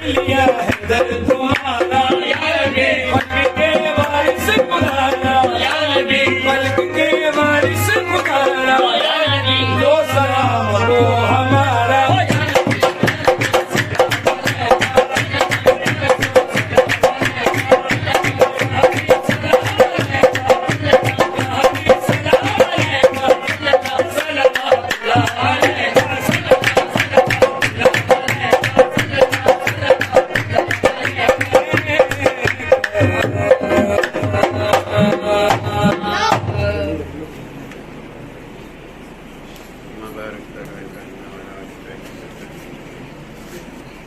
लिया है दर तुम्हारा या नबी, मल्क के वारिस पुकारा या नबी, मल्क के वारिस पुकारा या नबी, लो सलाम हो हमारा